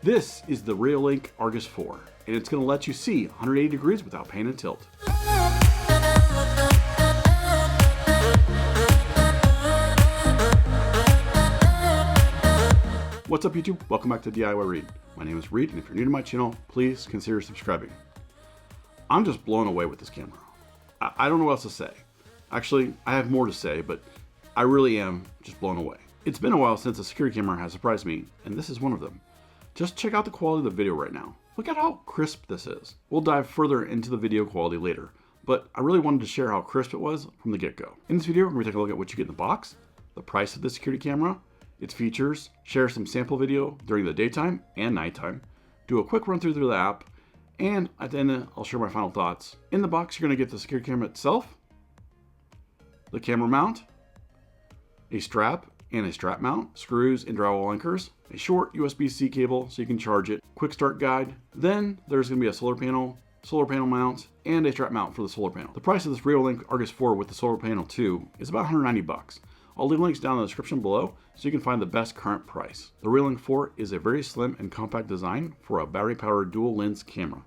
This is the Reolink Argus 4, and it's going to let you see 180 degrees without pan and tilt. What's up YouTube? Welcome back to DIY Reed. My name is Reed, and if you're new to my channel, please consider subscribing. I'm just blown away with this camera. I don't know what else to say. Actually, I have more to say, but I really am just blown away. It's been a while since a security camera has surprised me, and this is one of them. Just check out the quality of the video right now. Look at how crisp this is. We'll dive further into the video quality later, but I really wanted to share how crisp it was from the get-go. In this video, we're going to take a look at what you get in the box, the price of the security camera, its features, share some sample video during the daytime and nighttime, do a quick run through the app, and at the end, I'll share my final thoughts. In the box, you're going to get the security camera itself, the camera mount, a strap and a strap mount, screws and drywall anchors, a short USB-C cable so you can charge it, quick start guide. Then there's going to be a solar panel mount, and a strap mount for the solar panel. The price of this Reolink Argus 4 with the solar panel too is about 190 bucks. I'll leave links down in the description below so you can find the best current price. The Reolink 4 is a very slim and compact design for a battery-powered dual lens camera.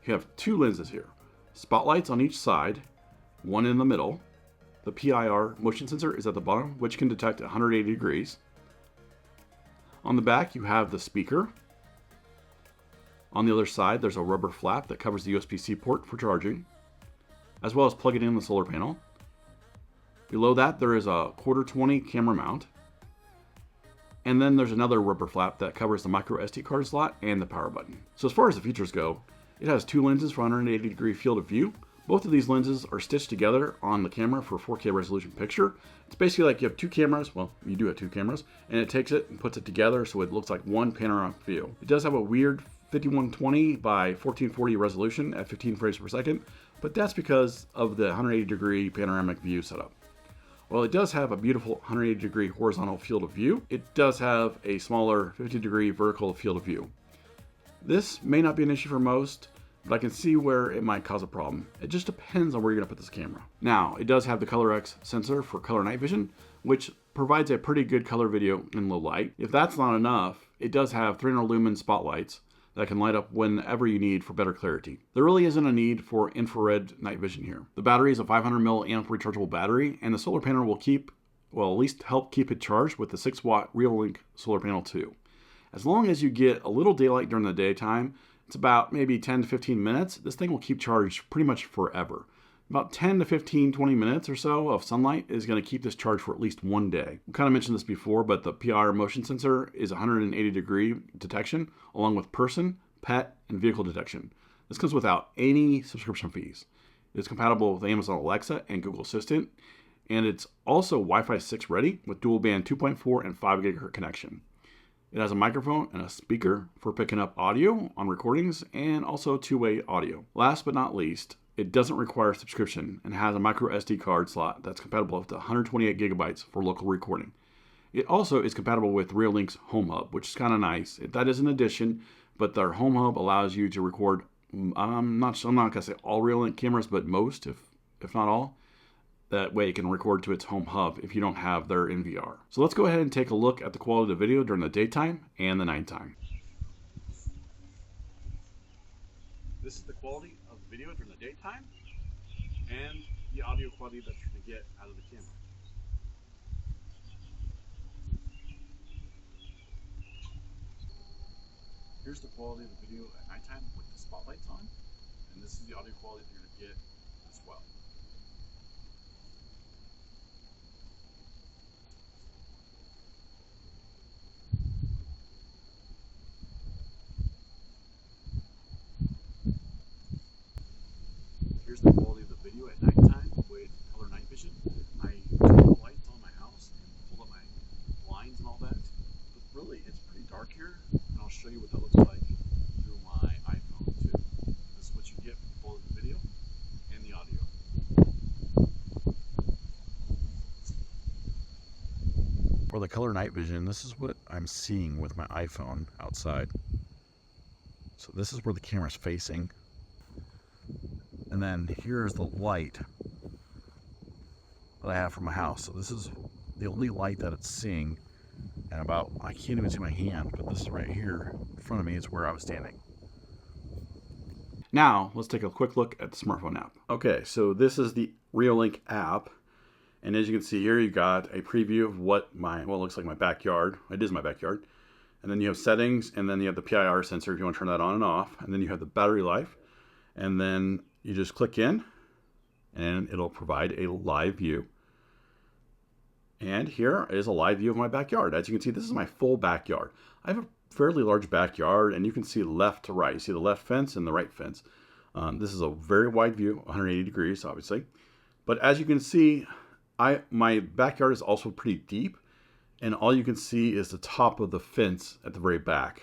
You have two lenses here, spotlights on each side, one in the middle. The PIR motion sensor is at the bottom, which can detect 180 degrees. On the back, you have the speaker. On the other side, there's a rubber flap that covers the USB-C port for charging, as well as plugging in the solar panel. Below that, there is a 1/4-20 camera mount. And then there's another rubber flap that covers the micro SD card slot and the power button. So as far as the features go, it has two lenses for 180 degree field of view. Both of these lenses are stitched together on the camera for 4K resolution picture. It's basically like you have two cameras, well, you do have two cameras, and it takes it and puts it together so it looks like one panoramic view. It does have a weird 5120 by 1440 resolution at 15 frames per second, but that's because of the 180 degree panoramic view setup. While it does have a beautiful 180 degree horizontal field of view, it does have a smaller 50 degree vertical field of view. This may not be an issue for most, but I can see where it might cause a problem. It just depends on where you're gonna put this camera. Now, it does have the ColorX sensor for color night vision, which provides a pretty good color video in low light. If that's not enough, it does have 300 lumen spotlights that can light up whenever you need for better clarity. There really isn't a need for infrared night vision here. The battery is a 500 milliamp rechargeable battery, and the solar panel will at least help keep it charged with the 6-watt Reolink solar panel too. As long as you get a little daylight during the daytime, it's about maybe 10 to 15 minutes, this thing will keep charged pretty much forever. About 10 to 20 minutes or so of sunlight is going to keep this charged for at least one day. We kind of mentioned this before, but the PIR motion sensor is 180 degree detection, along with person, pet, and vehicle detection. This comes without any subscription fees. It's compatible with Amazon Alexa and Google Assistant, and it's also Wi-Fi 6 ready with dual band 2.4 and 5 GHz connection. It has a microphone and a speaker for picking up audio on recordings and also two-way audio. Last but not least, it doesn't require subscription and has a micro SD card slot that's compatible up to 128 gigabytes for local recording. It also is compatible with Reolink's Home Hub, which is kind of nice. That is an addition, but their Home Hub allows you to record, I'm not gonna say all Reolink cameras, but most, if not all. That way it can record to its home hub if you don't have their NVR. So let's go ahead and take a look at the quality of the video during the daytime and the nighttime. This is the quality of the video during the daytime and the audio quality that you're going to get out of the camera. Here's the quality of the video at nighttime with the spotlights on, and this is the audio quality you're going to get as well. Here's the quality of the video at nighttime with color night vision. I turned the lights on my house and pulled up my blinds and all that. But really, it's pretty dark here, and I'll show you what that looks like through my iPhone too. This is what you get from the quality of the video and the audio. For the color night vision, this is what I'm seeing with my iPhone outside. So this is where the camera's facing. And then here's the light that I have from my house. So this is the only light that it's seeing. And about, I can't even see my hand, but this is right here front of me is where I was standing. Now, let's take a quick look at the smartphone app. Okay, so this is the Reolink app. And as you can see here, you got a preview of what looks like my backyard. It is my backyard. And then you have settings, and then you have the PIR sensor if you want to turn that on and off. And then you have the battery life. And then you just click in, and it'll provide a live view. And here is a live view of my backyard. As you can see, this is my full backyard. I have a fairly large backyard, and you can see left to right. You see the left fence and the right fence. This is a very wide view, 180 degrees, obviously. But as you can see, my backyard is also pretty deep, and all you can see is the top of the fence at the very back.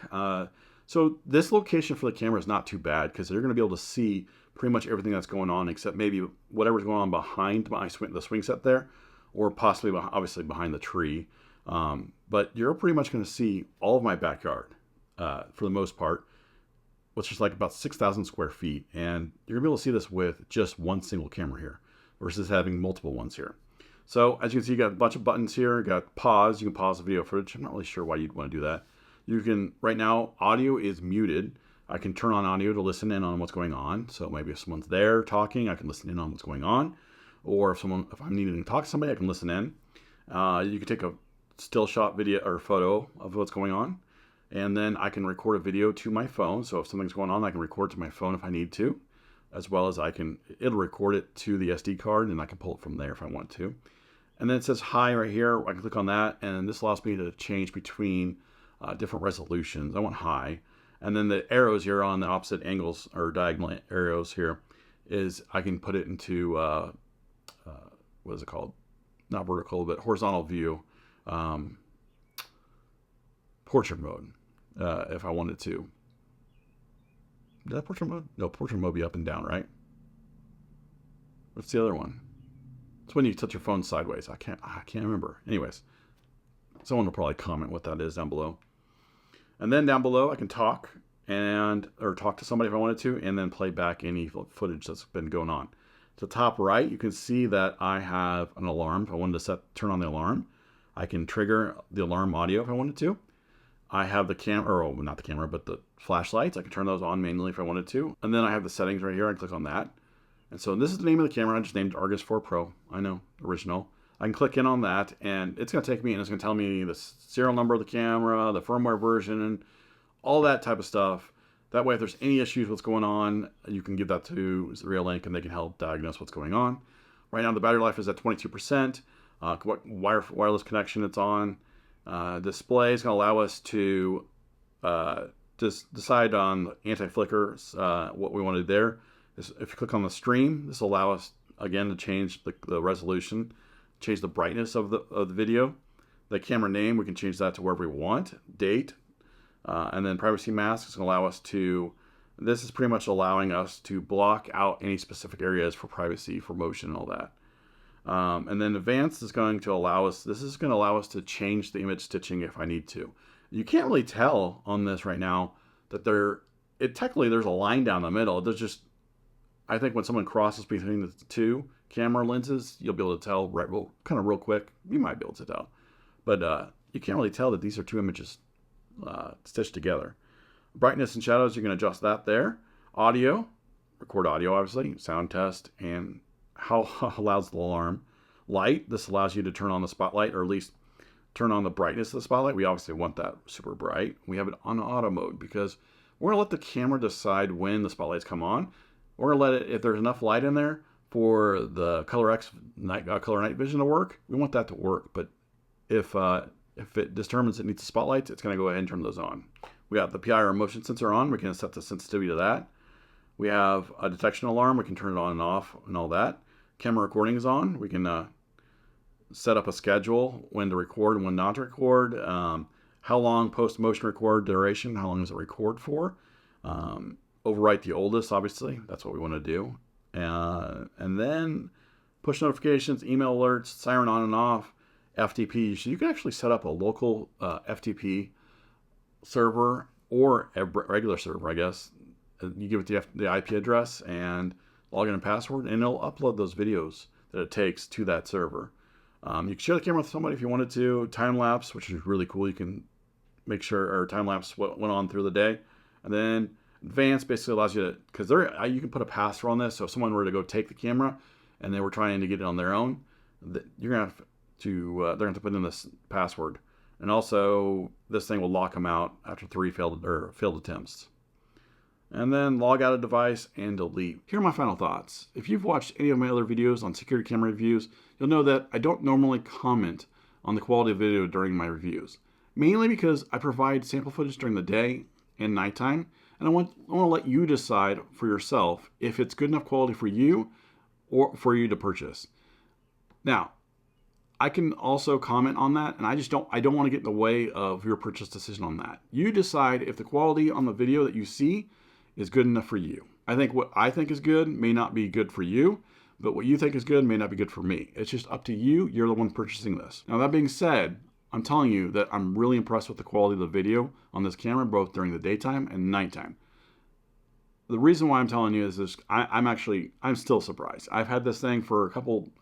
So this location for the camera is not too bad because you're going to be able to see pretty much everything that's going on, except maybe whatever's going on behind the swing set there, or possibly obviously behind the tree. But you're pretty much going to see all of my backyard for the most part, which is like about 6,000 square feet. And you're going to be able to see this with just one single camera here versus having multiple ones here. So as you can see, you got a bunch of buttons here. You got pause. You can pause the video footage. I'm not really sure why you'd want to do that. You can, right now, audio is muted. I can turn on audio to listen in on what's going on. So maybe if someone's there talking, I can listen in on what's going on. Or if I'm needing to talk to somebody, I can listen in. You can take a still shot video or photo of what's going on. And then I can record a video to my phone. So if something's going on, I can record to my phone if I need to. As well as it'll record it to the SD card, and I can pull it from there if I want to. And then it says hi right here. I can click on that, and this allows me to change between different resolutions. I want high. And then the arrows here on the opposite angles, or diagonal arrows here, is I can put it into, what is it called? Not vertical, but horizontal view, portrait mode, if I wanted to. Did that portrait mode? No, portrait mode be up and down, right? What's the other one? It's when you touch your phone sideways. I can't remember. Anyways, someone will probably comment what that is down below. And then down below, I can talk or talk to somebody if I wanted to, and then play back any footage that's been going on. To the top right, you can see that I have an alarm. If I wanted to turn on the alarm, I can trigger the alarm audio if I wanted to. I have the camera, or not the camera, but the flashlights. I can turn those on manually if I wanted to. And then I have the settings right here. I can click on that. And so this is the name of the camera. I just named it Argus 4 Pro. I know, original. I can click in on that, and it's going to take me, and it's going to tell me the serial number of the camera, the firmware version, and all that type of stuff. That way, if there's any issues with what's going on, you can give that to Reolink, and they can help diagnose what's going on. Right now, the battery life is at 22%. What wireless connection it's on. Display is going to allow us to just decide on anti-flicker, what we want to do there. If you click on the stream, this will allow us, again, to change the resolution, change the brightness of the video. The camera name, we can change that to wherever we want. Date, and then privacy mask is going to allow us to, this is pretty much allowing us to block out any specific areas for privacy, for motion, and all that. And then advanced is going to allow us, this is going to allow us to change the image stitching if I need to. You can't really tell on this right now that technically there's a line down the middle. There's just, I think when someone crosses between the two camera lenses, you'll be able to tell real quick. You might be able to tell. But you can't really tell that these are two images stitched together. Brightness and shadows, you can adjust that there. Audio, record audio obviously, sound test, and how loud's the alarm. Light, this allows you to turn on the spotlight, or at least turn on the brightness of the spotlight. We obviously want that super bright. We have it on auto mode because we're going to let the camera decide when the spotlights come on. We're going to let it, if there's enough light in there for the color night vision to work, we want that to work. But if it determines it needs the spotlights, it's going to go ahead and turn those on. We got the PIR motion sensor on. We can set the sensitivity to that. We have a detection alarm. We can turn it on and off and all that. Camera recording is on. We can set up a schedule, when to record and when not to record. How long post-motion record duration, how long does it record for? Overwrite the oldest, obviously. That's what we want to do. And then push notifications, email alerts, siren on and off, FTP. So you can actually set up a local FTP server or a regular server, I guess. You give it the IP address and login and password, and it'll upload those videos that it takes to that server. You can share the camera with somebody if you wanted to. Time lapse, which is really cool. You can make sure, or time lapse what went on through the day. And then advanced basically allows you to, because you can put a pass-through on this. So if someone were to go take the camera and they were trying to get it on their own, you're gonna have to they're gonna have to put in this password. And also this thing will lock them out after 3 failed attempts. And then log out of device and delete. Here are my final thoughts. If you've watched any of my other videos on security camera reviews, you'll know that I don't normally comment on the quality of video during my reviews. Mainly because I provide sample footage during the day and nighttime, and I want to let you decide for yourself if it's good enough quality for you or for you to purchase. Now, I can also comment on that, and I don't want to get in the way of your purchase decision on that. You decide if the quality on the video that you see is good enough for you. I think what I think is good may not be good for you, but what you think is good may not be good for me. It's just up to you. You're the one purchasing this. Now, that being said, I'm telling you that I'm really impressed with the quality of the video on this camera, both during the daytime and nighttime. The reason why I'm telling you is this, I'm still surprised. I've had this thing for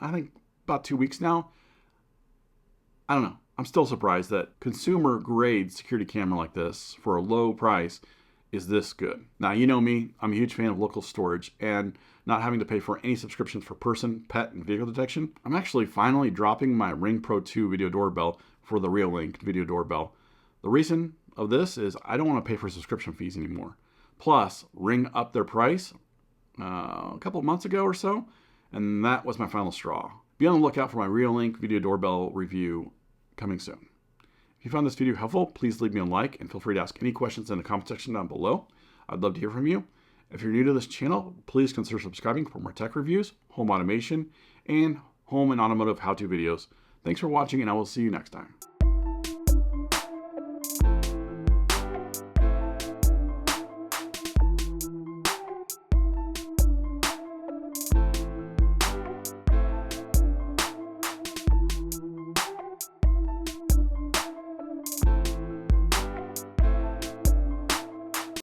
I think about 2 weeks now. I don't know. I'm still surprised that consumer grade security camera like this for a low price is this good. Now, you know me, I'm a huge fan of local storage and not having to pay for any subscriptions for person, pet, and vehicle detection. I'm actually finally dropping my Ring Pro 2 video doorbell for the Reolink video doorbell. The reason of this is I don't want to pay for subscription fees anymore. Plus, Ring upped their price a couple of months ago or so, and that was my final straw. Be on the lookout for my Reolink video doorbell review coming soon. If you found this video helpful, please leave me a like and feel free to ask any questions in the comment section down below. I'd love to hear from you. If you're new to this channel, please consider subscribing for more tech reviews, home automation, and home and automotive how-to videos. Thanks for watching, and I will see you next time.